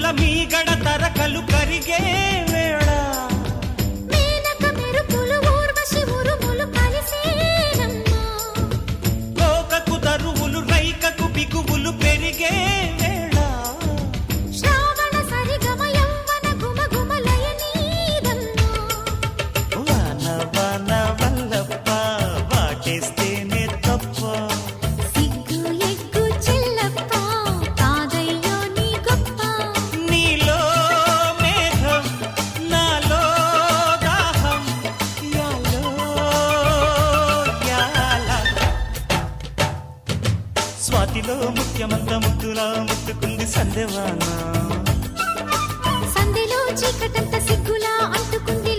తలతల మీగడ తరకలు కరిగే వేళ మేనక మెరుపులు ఊర్వశి ఉరుములు కలిసేనమ్మా కోకకు దరువులు రైకకు బిగువులు పెరిగే వేళ శ్రావణ సరిగమ యవ్వన గుమ గుమలయ నీదమ్మా వాన వాన వల్లప్ప వాటేస్తేనే తప్ప సిగ్గు ఎగ్గు చెల్లప్ప కాదయ్యో నీ గొప్ప నీలో మేఘం నాలో దాహం యాలో యాల స్వాతిలో ముఖ్యమంత ముద్దులా ముట్టుకుంది సందెవాన సందెలో చీకటంత సిగ్గులా అంటుకుంది